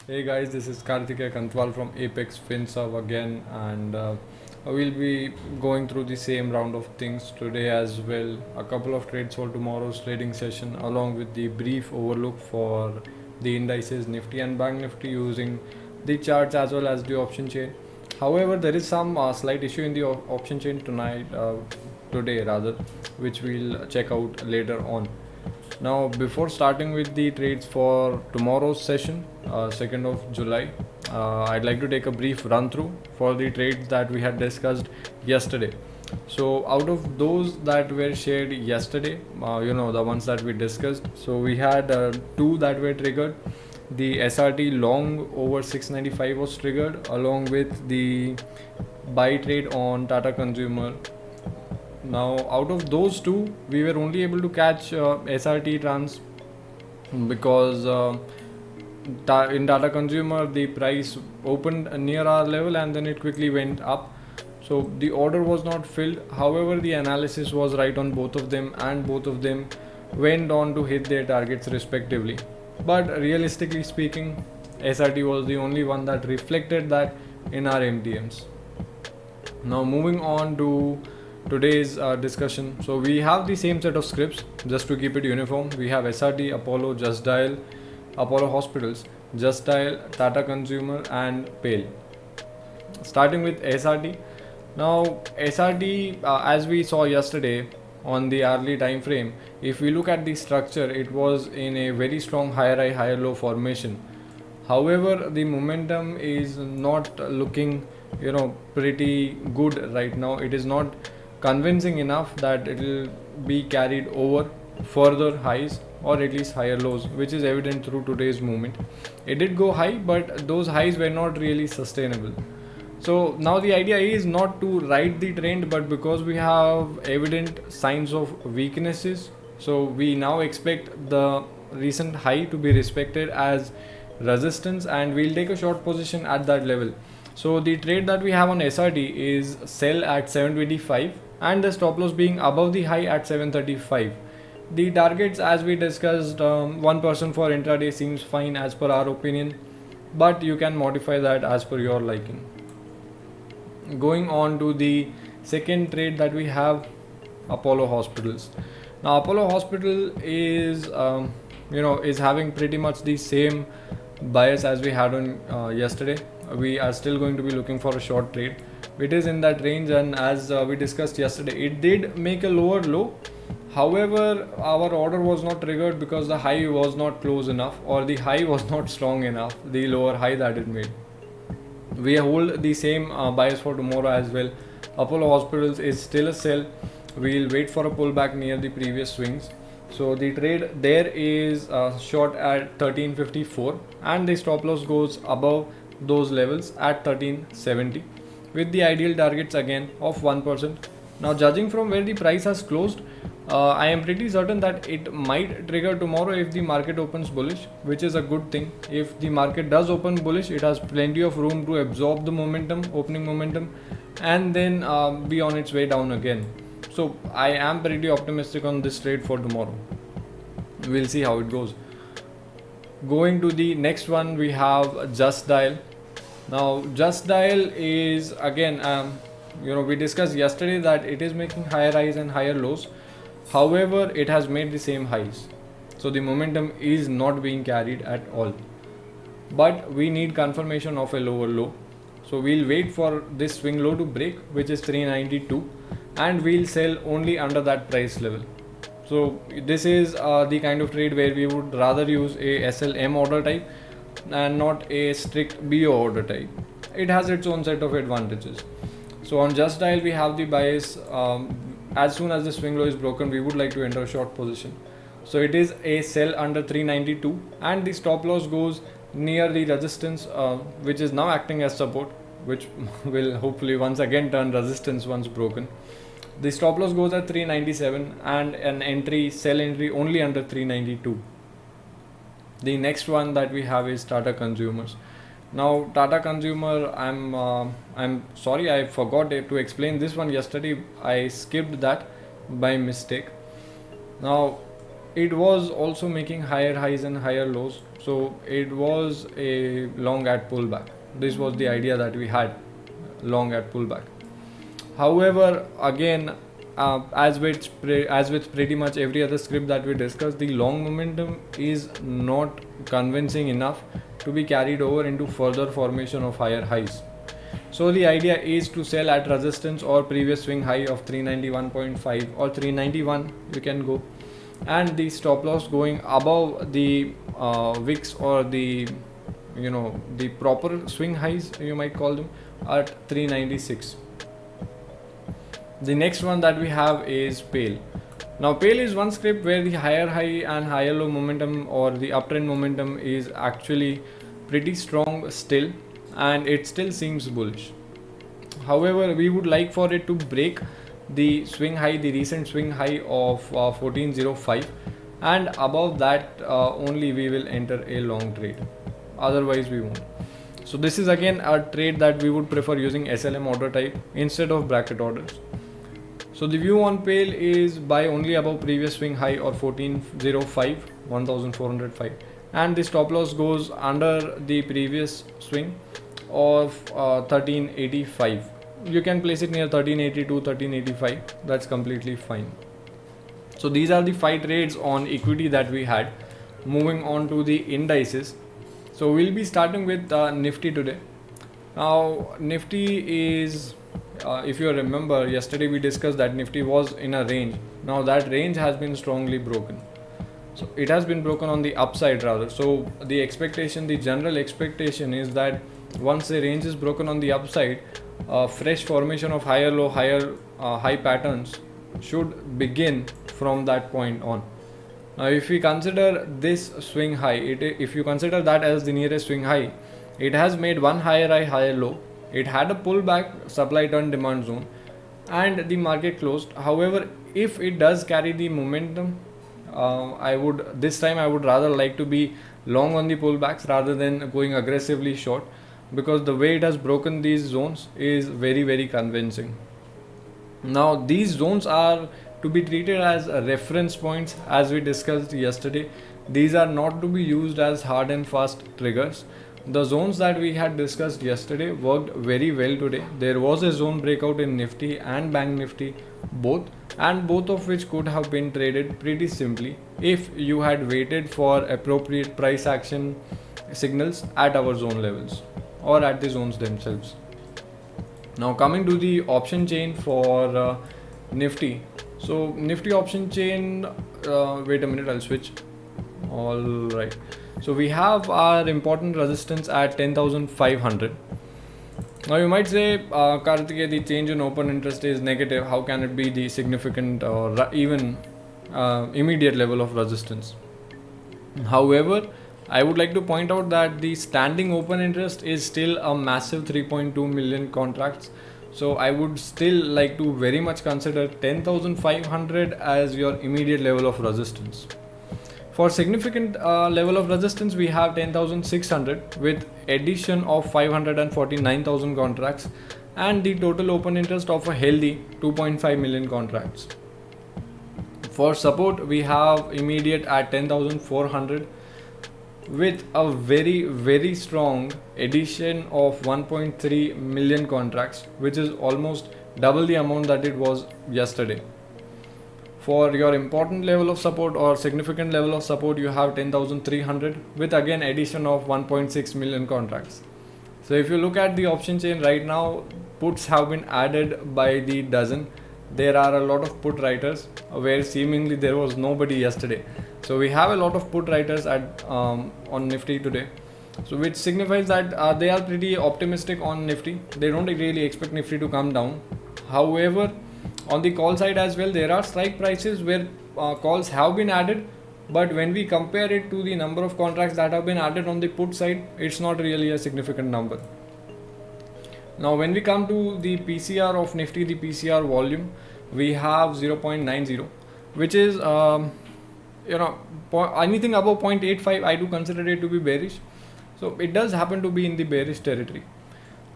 Hey guys, this is Karthikeya Kantwal from Apex FinServe again, and we'll be going through the same round of things today as well. A couple of trades for tomorrow's trading session, along with the brief overlook for the indices Nifty and Bank Nifty using the charts as well as the option chain. However, there is some slight issue in the option chain today rather, which we'll check out later on. Now, before starting with the trades for tomorrow's session, 2nd of July, I'd like to take a brief run through for the trades that we had discussed yesterday. So, out of those that were shared yesterday, the ones that we discussed, so we had two that were triggered. The SRT long over 695 was triggered, along with the buy trade on Tata Consumer. Now, out of those two, we were only able to catch SRT trans because in Tata Consumer the price opened near our level and then it quickly went up. So the order was not filled. However, the analysis was right on both of them, and both of them went on to hit their targets respectively. But realistically speaking, SRT was the only one that reflected that in our MTMs. Now, moving on to today's discussion. So we have the same set of scripts just to keep it uniform. We have SRT, Apollo, Just Dial, Apollo Hospitals, Just Dial, Tata Consumer, and PALE. Starting with SRT. Now SRT, as we saw yesterday on the hourly time frame, if we look at the structure, it was in a very strong higher high higher low formation. However, the momentum is not looking pretty good right now. It is not convincing enough that it will be carried over further highs or at least higher lows, which is evident through today's movement. It did go high, but those highs were not really sustainable. So now the idea is not to ride the trend, but because we have evident signs of weaknesses, so we now expect the recent high to be respected as resistance, and we'll take a short position at that level. So the trade that we have on SRT is sell at 725 and the stop loss being above the high at 735. The targets, as we discussed, 1% for intraday seems fine as per our opinion, but you can modify that as per your liking. Going on to the second trade that we have, Apollo Hospitals. Now Apollo Hospital is having pretty much the same bias as we had on yesterday. We are still going to be looking for a short trade. It is in that range, and as we discussed yesterday, it did make a lower low. However, our order was not triggered because the high was not close enough, or the high was not strong enough, the lower high that it made. We hold the same bias for tomorrow as well. Apollo Hospitals is still a sell. We'll wait for a pullback near the previous swings. So the trade there is short at 1354, and the stop loss goes above those levels at 1370 with the ideal targets again of 1%. Now, judging from where the price has closed, I am pretty certain that it might trigger tomorrow if the market opens bullish, which is a good thing. If the market does open bullish, it has plenty of room to absorb the momentum, opening momentum, and then be on its way down again. So I am pretty optimistic on this trade for tomorrow. We'll see how it goes. Going to the next one, we have Just Dial. Now Just Dial is again, we discussed yesterday that it is making higher highs and higher lows. However, it has made the same highs, so the momentum is not being carried at all. But we need confirmation of a lower low, so we'll wait for this swing low to break, which is 392, and we'll sell only under that price level. So this is the kind of trade where we would rather use a SLM order type and not a strict BO order type. It has its own set of advantages. So on Just Dial, we have the bias. As soon as the swing low is broken, we would like to enter a short position. So it is a sell under 392, and the stop loss goes near the resistance, which is now acting as support, which will hopefully once again turn resistance once broken. The stop loss goes at 397 and an sell entry only under 392. The next one that we have is Tata Consumers. Now Tata Consumer, I'm sorry, I forgot to explain this one yesterday. I skipped that by mistake. Now it was also making higher highs and higher lows. So it was a long at pullback. This was the idea that we had, long at pullback. However, again, as with pretty much every other script that we discussed, the long momentum is not convincing enough to be carried over into further formation of higher highs. So the idea is to sell at resistance or previous swing high of 391.5 or 391, you can go, and the stop loss going above the wicks or the the proper swing highs, you might call them, at 396. The next one that we have is Pale. Now Pale is one script where the higher high and higher low momentum or the uptrend momentum is actually pretty strong still, and it still seems bullish. However, we would like for it to break the swing high, the recent swing high of 1405, and above that only we will enter a long trade. Otherwise we won't. So this is again a trade that we would prefer using SLM order type instead of bracket orders. So the view on Pale is buy only above previous swing high or 1405, 1405, and the stop loss goes under the previous swing of 1385. You can place it near 1382, 1385. That's completely fine. So these are the 5 trades on equity that we had. Moving on to the indices. So we'll be starting with Nifty today. Now Nifty is, if you remember, yesterday we discussed that Nifty was in a range. Now that range has been strongly broken. So it has been broken on the upside rather. So the expectation, the general expectation is that once the range is broken on the upside, fresh formation of higher low, high patterns should begin from that point on. Now if we consider this swing high, if you consider that as the nearest swing high, it has made one higher high, higher low. It had a pullback, supply turn demand zone, and the market closed. However, if it does carry the momentum, I would rather like to be long on the pullbacks rather than going aggressively short, because the way it has broken these zones is very, very convincing. Now these zones are to be treated as reference points, as we discussed yesterday. These are not to be used as hard and fast triggers. The zones that we had discussed yesterday worked very well today. There was a zone breakout in Nifty and Bank Nifty both, and both of which could have been traded pretty simply if you had waited for appropriate price action signals at our zone levels or at the zones themselves. Now coming to the option chain for Nifty. So Nifty option chain, wait a minute, I'll switch. All right. So we have our important resistance at 10,500. Now you might say, Karthikeya, the change in open interest is negative. How can it be the significant or even immediate level of resistance? However, I would like to point out that the standing open interest is still a massive 3.2 million contracts. So I would still like to very much consider 10,500 as your immediate level of resistance. For significant level of resistance, we have 10,600 with addition of 549,000 contracts and the total open interest of a healthy 2.5 million contracts. For support, we have immediate at 10,400 with a very, very strong addition of 1.3 million contracts, which is almost double the amount that it was yesterday. For your important level of support or significant level of support, you have 10,300 with again addition of 1.6 million contracts. So if you look at the option chain right now, puts have been added by the dozen. There are a lot of put writers where seemingly there was nobody yesterday. So we have a lot of put writers at on Nifty today. So which signifies that they are pretty optimistic on Nifty. They don't really expect Nifty to come down. However, on the call side as well, there are strike prices where calls have been added, but when we compare it to the number of contracts that have been added on the put side, it's not really a significant number. Now when we come to the PCR of Nifty, the PCR volume, we have 0.90, which is anything above 0.85 I do consider it to be bearish. So it does happen to be in the bearish territory.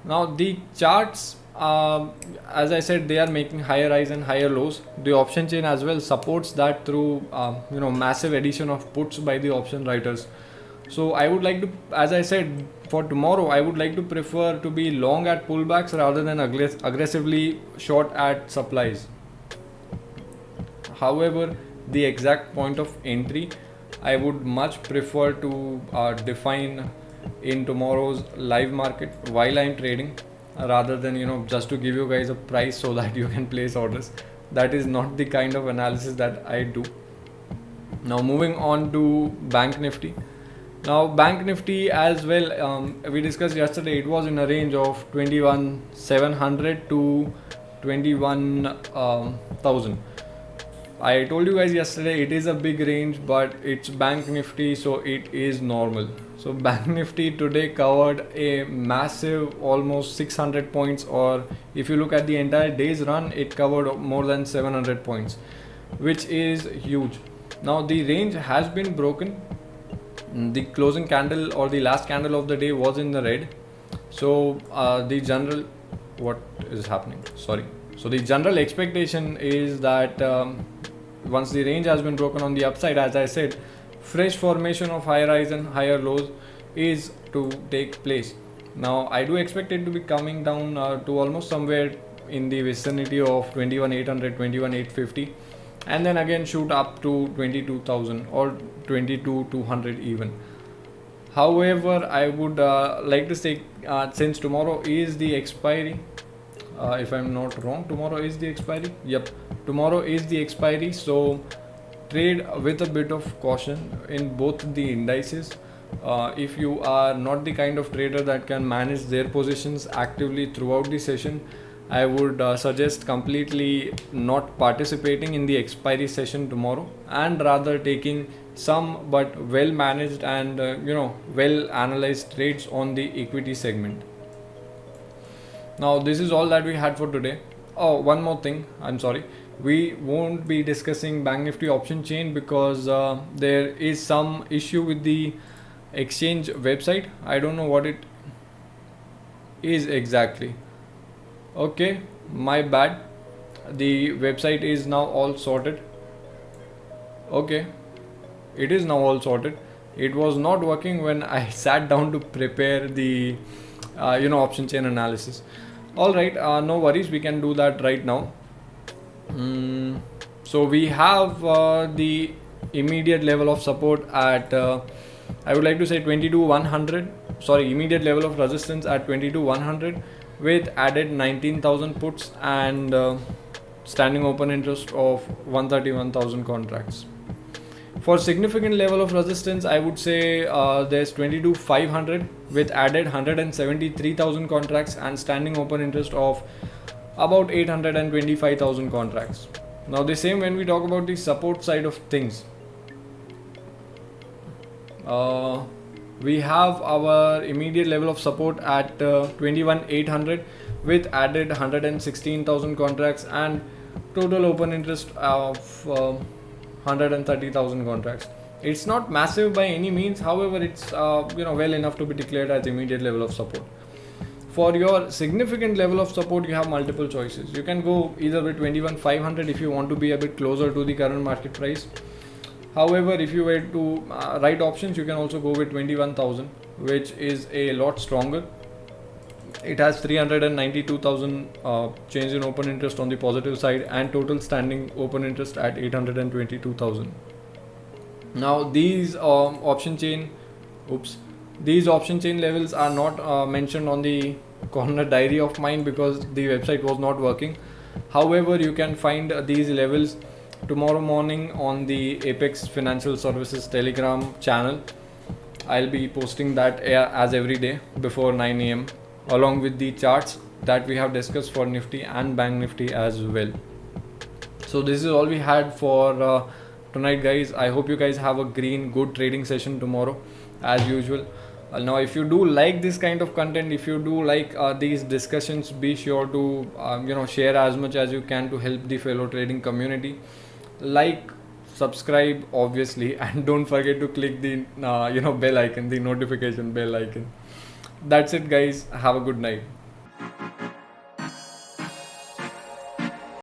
Now the charts, as I said, they are making higher highs and higher lows. The option chain as well supports that through massive addition of puts by the option writers. So I would like to, as I said, for tomorrow I would like to prefer to be long at pullbacks rather than aggressively short at supplies. However, the exact point of entry I would much prefer to define in tomorrow's live market while I'm trading, rather than just to give you guys a price so that you can place orders. That is not the kind of analysis that I do. Now moving on to Bank Nifty. Now Bank Nifty as well, we discussed yesterday, it was in a range of 21,700 to 21,000. I told you guys yesterday it is a big range, but it's Bank Nifty, so it is normal. So Bank Nifty today covered a massive almost 600 points, or if you look at the entire day's run, it covered more than 700 points, which is huge. Now the range has been broken. The closing candle or the last candle of the day was in the red. So the general, what is happening? Sorry. So the general expectation is that once the range has been broken on the upside, as I said, fresh formation of higher highs and higher lows is to take place. Now I do expect it to be coming down to almost somewhere in the vicinity of 21,800, 21,850, and then again shoot up to 22,000 or 22,200 even. However, I would like to say, since tomorrow is the expiry, if I'm not wrong, tomorrow is the expiry. Yep, tomorrow is the expiry. So trade with a bit of caution in both the indices. If you are not the kind of trader that can manage their positions actively throughout the session, I would suggest completely not participating in the expiry session tomorrow, and rather taking some but well managed and well analyzed trades on the equity segment. Now this is all that we had for today. Oh, one more thing, I'm sorry, we won't be discussing Bank Nifty option chain because there is some issue with the exchange website. I don't know what it is exactly. Okay, my bad. The website is now all sorted. Okay, it is now all sorted. It was not working when I sat down to prepare the option chain analysis. All right, no worries, we can do that right now. So we have the immediate level of support at I would like to say 22,100. Sorry, immediate level of resistance at 22,100 with added 19,000 puts and standing open interest of 131,000 contracts. For significant level of resistance, I would say there's 22,500 with added 173,000 contracts and standing open interest of about 825,000 contracts. Now the same when we talk about the support side of things. We have our immediate level of support at 21,800 with added 116,000 contracts and total open interest of 130,000 contracts. It's not massive by any means, however it's well enough to be declared as immediate level of support. For your significant level of support, you have multiple choices. You can go either with 21,500 if you want to be a bit closer to the current market price. However, if you were to write options, you can also go with 21,000, which is a lot stronger. It has 392,000 change in open interest on the positive side and total standing open interest at 822,000. Now these option chain levels are not mentioned on the corner diary of mine because the website was not working. However, you can find these levels tomorrow morning on the Apex Financial Services Telegram channel. I'll be posting that as every day before 9 a.m. along with the charts that we have discussed for Nifty and Bank Nifty as well. So this is all we had for tonight, guys. I hope you guys have a good trading session tomorrow as usual. Now if you do like this kind of content, if you do like these discussions, be sure to share as much as you can to help the fellow trading community. Like, subscribe obviously, and don't forget to click the bell icon, the notification bell icon. That's it, guys. Have a good night.